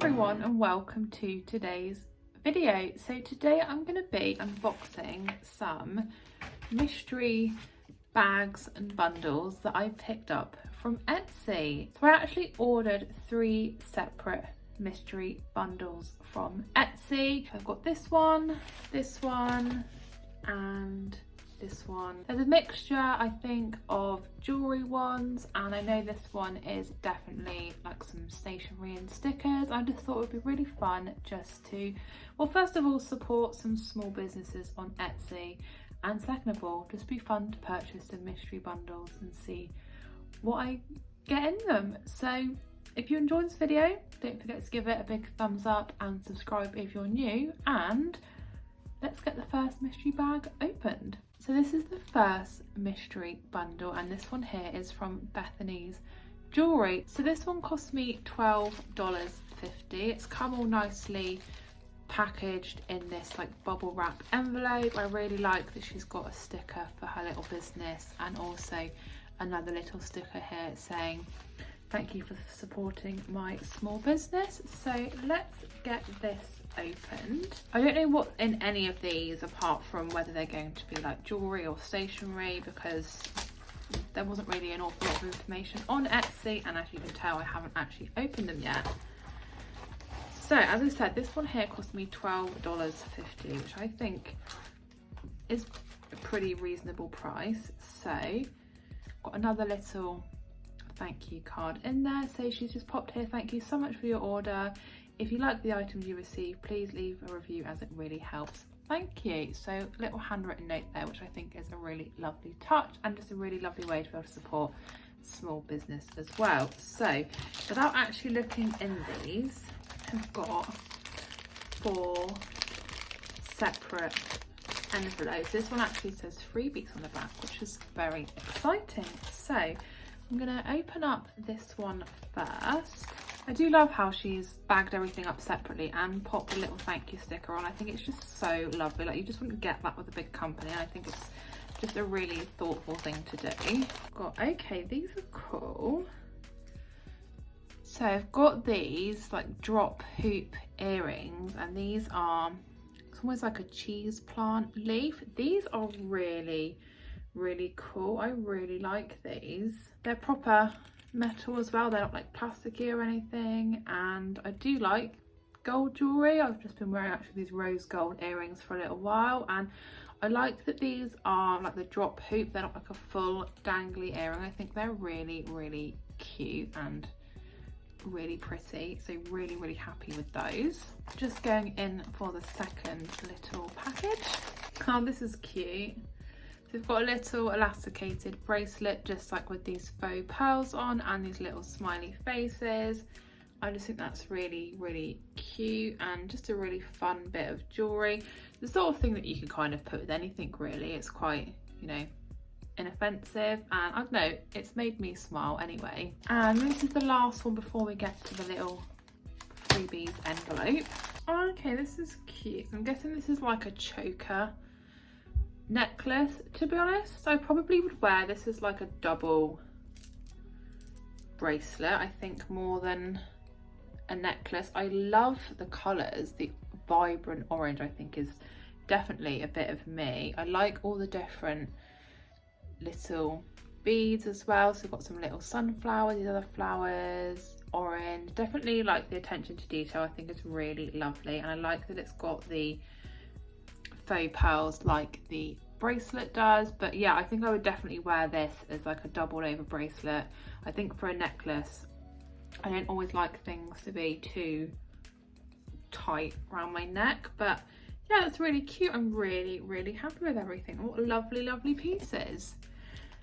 everyone and welcome to today's video. So today I'm going to be unboxing some mystery bags and bundles that I picked up from Etsy. So I actually ordered 3 separate mystery bundles from Etsy. I've got this one, and this one. There's a mixture, I think, of jewellery ones, and I know this one is definitely like some stationery and stickers. I just thought it would be really fun just to, well, first of all, support some small businesses on Etsy, and second of all, just be fun to purchase some mystery bundles and see what I get in them. So if you enjoyed this video, don't forget to give it a big thumbs up and subscribe if you're new, and let's get the first mystery bag opened. So this is the first mystery bundle, and this one here is from Bethanys Jewellery. So this one cost me $12.50. It's come all nicely packaged in this like bubble wrap envelope. I really like that she's got a sticker for her little business, and also another little sticker here saying thank you for supporting my small business. So let's get this opened. I don't know what's in any of these apart from whether they're going to be like jewellery or stationery, because there wasn't really an awful lot of information on Etsy, and as you can tell I haven't actually opened them yet. So as I said, this one here cost me $12.50, which I think is a pretty reasonable price. So got another little thank you card in there. So she's just popped here, thank you so much for your order. If you like the items you receive, please leave a review as it really helps. Thank you. So little handwritten note there, which I think is a really lovely touch and just a really lovely way to be able to support small business as well. So without actually looking in these, I've got 4 separate envelopes. This one actually says freebies on the back, which is very exciting. So I'm going to open up this one first. I do love how she's bagged everything up separately and popped a little thank you sticker on. I think it's just so lovely. Like, you just wouldn't get that with a big company, and I think it's just a really thoughtful thing to do. Okay, these are cool. So I've got these like drop hoop earrings, and these are, it's almost like a cheese plant leaf. These are really cool. I really like these. They're proper metal as well, they're not like plasticky or anything, and I do like gold jewellery. I've just been wearing actually these rose gold earrings for a little while, and I like that these are like the drop hoop. They're not like a full dangly earring. I think they're really cute and really pretty, so really happy with those. Just going in for the second little package. Oh, this is cute. So we've got a little elasticated bracelet, just like with these faux pearls on, and these little smiley faces. I just think that's really cute, and just a really fun bit of jewellery. The sort of thing that you can kind of put with anything really. It's quite, you know, inoffensive, and I don't know, it's made me smile anyway. And this is the last one before we get to the little freebies envelope. Okay, this is cute. I'm guessing this is like a choker necklace. To be honest, I probably would wear this as like a double bracelet, I think, more than a necklace. I love the colours. The vibrant orange I think is definitely a bit of me. I like all the different little beads as well. So we've got some little sunflowers, these other flowers, orange. Definitely like the attention to detail. I think it's really lovely, and I like that it's got the faux pearls like the bracelet does. But yeah, I think I would definitely wear this as like a doubled over bracelet. I think for a necklace, I don't always like things to be too tight around my neck, but yeah, it's really cute. I'm really happy with everything. What lovely pieces.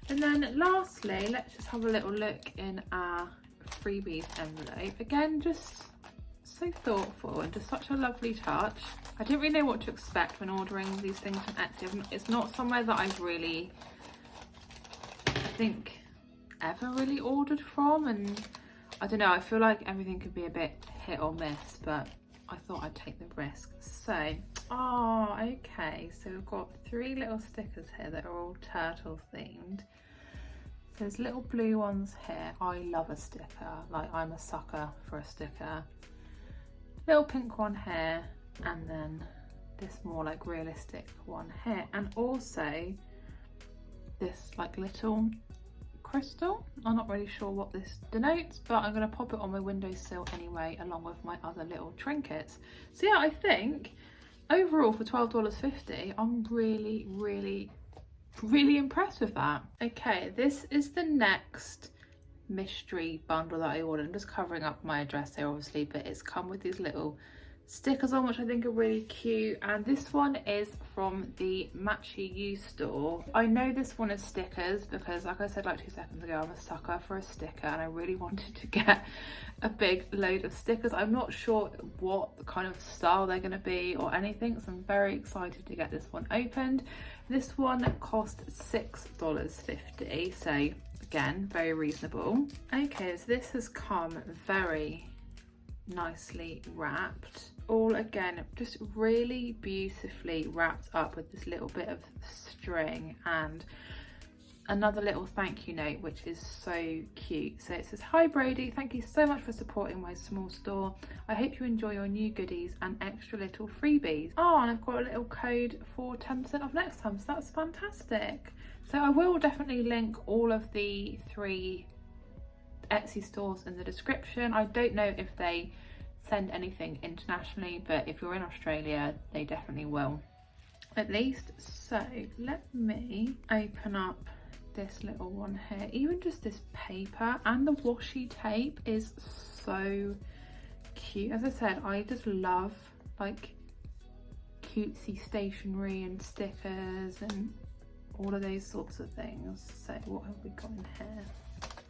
And then lastly, let's just have a little look in our freebies envelope. Again, just so thoughtful and just such a lovely touch. I didn't really know what to expect when ordering these things from Etsy. It's not somewhere that I've really, I think, ever really ordered from, and I don't know, I feel like everything could be a bit hit or miss, but I thought I'd take the risk. So, oh, okay, so we've got 3 little stickers here that are all turtle themed. There's little blue ones here. I love a sticker, like I'm a sucker for a sticker. little pink one here, and then this more like realistic one here, and also this like little crystal. I'm not really sure what this denotes, but I'm going to pop it on my windowsill anyway, along with my other little trinkets. So yeah, I think overall for $12.50, I'm really impressed with that. Okay, this is the next mystery bundle that I ordered. I'm just covering up my address here obviously, but it's come with these little stickers on, which I think are really cute, and this one is from the Matchy You store. I know this one is stickers because, like I said like 2 seconds ago, I'm a sucker for a sticker, and I really wanted to get a big load of stickers. I'm not sure what kind of style they're going to be or anything, so I'm very excited to get this one opened. This one cost $6.50, so again, very reasonable. Okay, so this has come very nicely wrapped, all again just really beautifully wrapped up with this little bit of string and another little thank you note, which is so cute. So it says, "Hi Brodie, thank you so much for supporting my small store. I hope you enjoy your new goodies and extra little freebies." Oh, and I've got a little code for 10% off next time, so that's fantastic. So I will definitely link all of the 3 Etsy stores in the description. I don't know if they send anything internationally, but if you're in Australia, they definitely will, at least. So let me open up this little one here. Even just this paper and the washi tape is so cute. As I said, I just love like cutesy stationery and stickers and all of those sorts of things. So what have we got in here?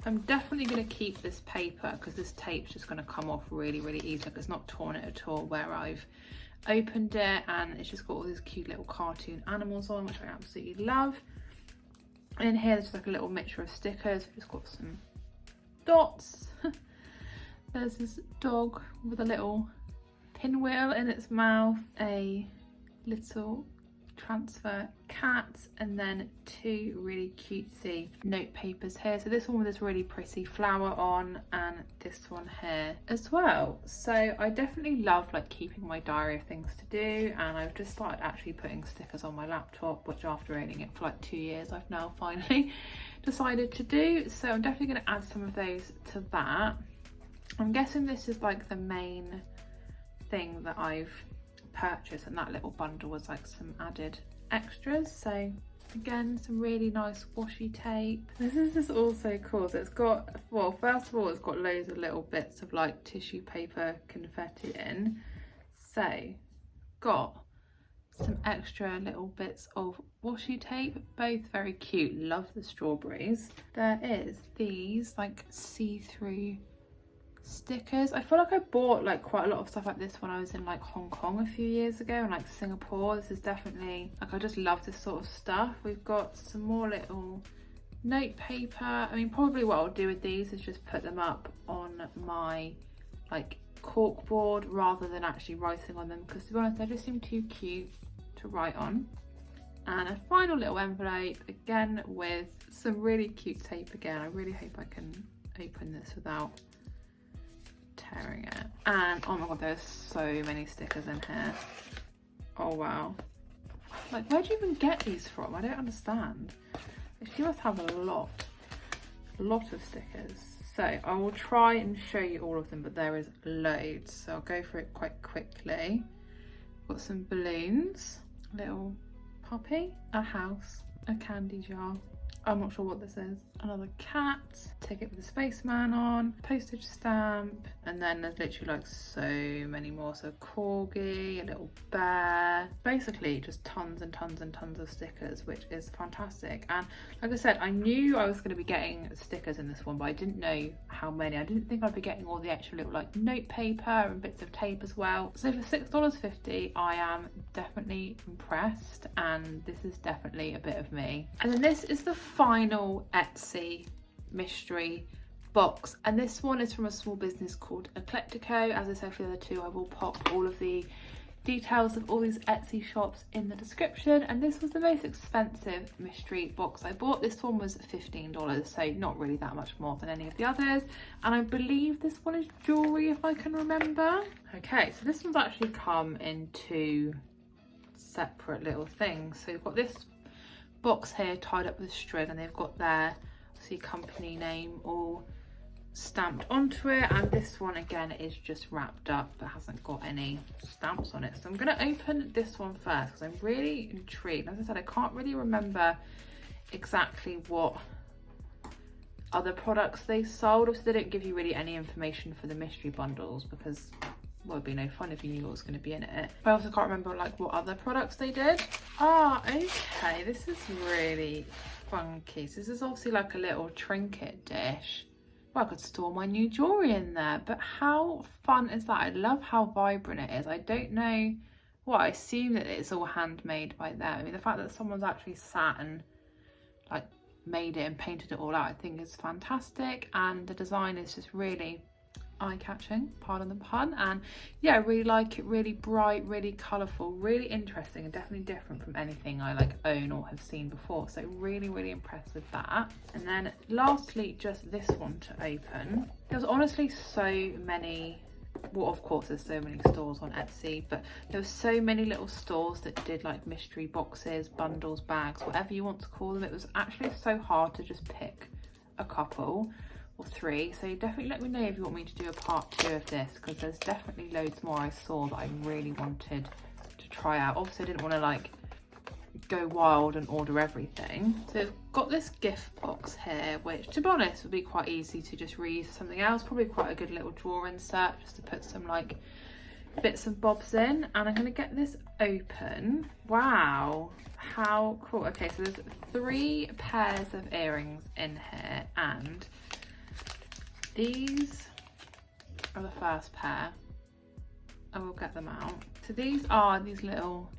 I'm definitely going to keep this paper because this tape's just going to come off really easy. Like, it's not torn it at all where I've opened it, and it's just got all these cute little cartoon animals on, which I absolutely love. And in here there's just like a little mixture of stickers. We've just got some dots. There's this dog with a little pinwheel in its mouth, a little transfer cat, and then 2 really cutesy note papers here. So this one with this really pretty flower on, and this one here as well. So I definitely love like keeping my diary of things to do, and I've just started actually putting stickers on my laptop, which after owning it for like 2 years I've now finally decided to do. So I'm definitely going to add some of those to that. I'm guessing this is like the main thing that I've purchase, and that little bundle was like some added extras. So again, some really nice washi tape. This is just also cool. So it's got, well, first of all, it's got loads of little bits of like tissue paper confetti in. So got some extra little bits of washi tape, both very cute. Love the strawberries. There is these like see-through stickers. I feel like I bought like quite a lot of stuff like this when I was in like Hong Kong a few years ago, and like Singapore. This is definitely like, I just love this sort of stuff. We've got some more little note paper. I mean, probably what I'll do with these is just put them up on my like cork board rather than actually writing on them, because to be honest, they just seem too cute to write on. And a final little envelope, again with some really cute tape again. I really hope I can open this without tearing it. And oh my god, there's so many stickers in here. Oh wow. Like, where do you even get these from? I don't understand. She must have a lot of stickers. So I will try and show you all of them, but there is loads, so I'll go for it quite quickly. Got some balloons, a little puppy, a house, a candy jar. I'm not sure what this is. Another cat, ticket with a spaceman on, postage stamp, and then there's literally like so many more. So corgi, a little bear, basically just tons and tons and tons of stickers, which is fantastic. And like I said, I knew I was going to be getting stickers in this one, but I didn't know how many. I didn't think I'd be getting all the extra little like note paper and bits of tape as well. So for $6.50, I am definitely impressed, and this is definitely a bit of me. And then this is the final Etsy mystery box, and this one is from a small business called Eclectico. As I said for the other two, I will pop all of the details of all these Etsy shops in the description. And this was the most expensive mystery box I bought. This one was $15, so not really that much more than any of the others. And I believe this one is jewellery, if I can remember. Okay, so this one's actually come in two separate little things. So you've got this box here tied up with string, and they've got their company name all stamped onto it, and this one again is just wrapped up but hasn't got any stamps on it. So I'm going to open this one first because I'm really intrigued. As I said, I can't really remember exactly what other products they sold. Obviously they don't give you really any information for the mystery bundles because, well, it'd be no fun if you knew what was going to be in it. But I also can't remember like what other products they did. Ah, okay, this is really funky. So this is obviously like a little trinket dish. Well, I could store my new jewellery in there, but how fun is that? I love how vibrant it is. I don't know, well, I assume that it's all handmade by them. I mean, the fact that someone's actually sat and like made it and painted it all out, I think is fantastic. And the design is just really eye-catching, pardon the pun, and yeah, I really like it. Really bright, really colourful, really interesting, and definitely different from anything I like own or have seen before. So really impressed with that. And then lastly, just this one to open. There's honestly so many, well, of course there's so many stores on Etsy, but there were so many little stores that did like mystery boxes, bundles, bags, whatever you want to call them. It was actually so hard to just pick a couple or three, so definitely let me know if you want me to do a part 2 of this, because there's definitely loads more I saw that I really wanted to try out. Obviously I didn't want to like go wild and order everything. So I've got this gift box here, which to be honest would be quite easy to just reuse for something else. Probably quite a good little drawer insert just to put some like bits and bobs in. And I'm going to get this open. Wow, how cool. Okay, so there's 3 pairs of earrings in here, and these are the first pair. I will get them out. So these are these little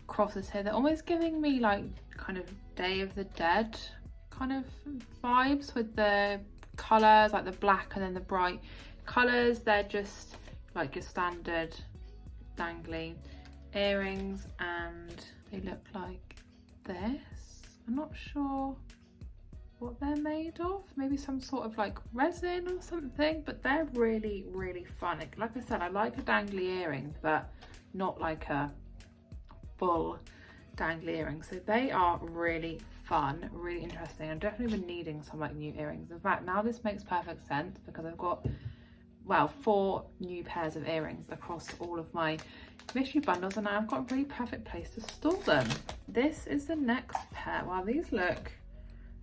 crosses here. They're almost giving me like kind of Day of the Dead kind of vibes with the colours, like the black and then the bright colours. They're just like your standard dangly earrings, and they look like this. I'm not sure what they're made of, maybe some sort of like resin or something, but they're really fun. Like I said, I like a dangly earring, but not like a full dangly earring. So they are really fun, really interesting. I've definitely been needing some like new earrings. In fact, now this makes perfect sense because I've got, well, 4 new pairs of earrings across all of my mystery bundles, and now I've got a really perfect place to store them. This is the next pair. Wow, these look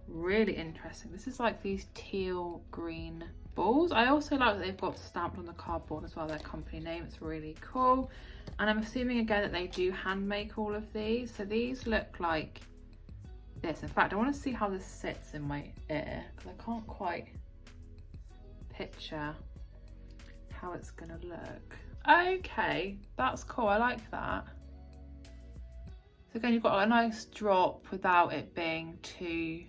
really interesting. This is like these teal green balls. I also like that they've got stamped on the cardboard as well their company name. It's really cool. And I'm assuming again that they do hand make all of these. So these look like this. In fact, I want to see how this sits in my ear because I can't quite picture how it's gonna look. Okay, that's cool. I like that. So again, you've got a nice drop without it being too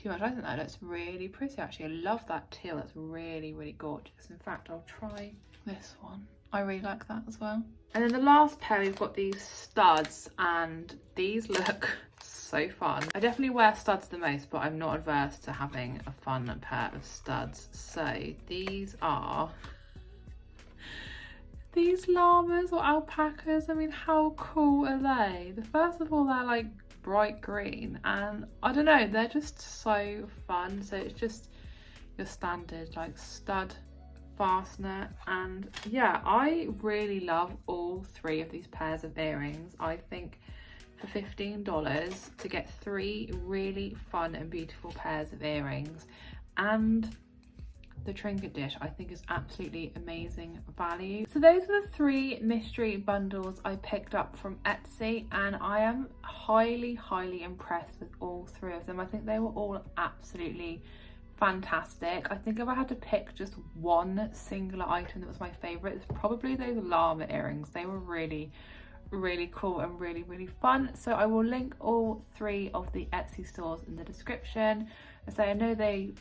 much. I think that looks really pretty actually. I love that teal. That's really gorgeous. In fact, I'll try this one. I really like that as well. And then the last pair, we've got these studs, and these look so fun. I definitely wear studs the most, but I'm not adverse to having a fun pair of studs. So these are these llamas or alpacas. I mean, how cool are they? First of all, they're like bright green, and I don't know, they're just so fun. So it's just your standard like stud fastener, and yeah, I really love all 3 of these pairs of earrings. I think for $15 to get 3 really fun and beautiful pairs of earrings and the trinket dish, I think is absolutely amazing value. So those are the 3 mystery bundles I picked up from Etsy, and I am highly impressed with all 3 of them. I think they were all absolutely fantastic. I think if I had to pick just one singular item that was my favorite, it's probably those llama earrings. They were really cool and really fun. So I will link all 3 of the Etsy stores in the description. And so I know they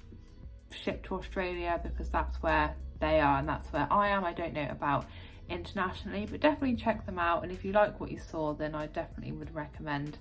shipped to Australia because that's where they are and that's where I am. I don't know about internationally, but definitely check them out, and if you like what you saw, then I definitely would recommend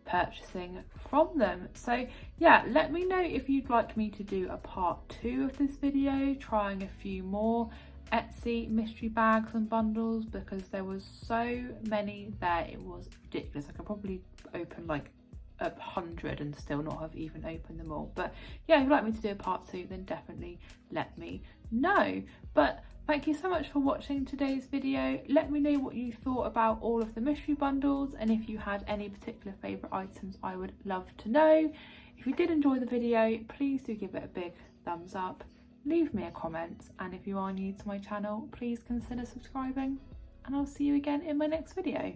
purchasing from them. So yeah, let me know if you'd like me to do a part 2 of this video, trying a few more Etsy mystery bags and bundles, because there was so many there, it was ridiculous. I could probably open like 100 and still not have even opened them all. But yeah, if you'd like me to do a part 2, then definitely let me know. But thank you so much for watching today's video. Let me know what you thought about all of the mystery bundles, and if you had any particular favourite items, I would love to know. If you did enjoy the video, please do give it a big thumbs up, leave me a comment, and if you are new to my channel, please consider subscribing, and I'll see you again in my next video.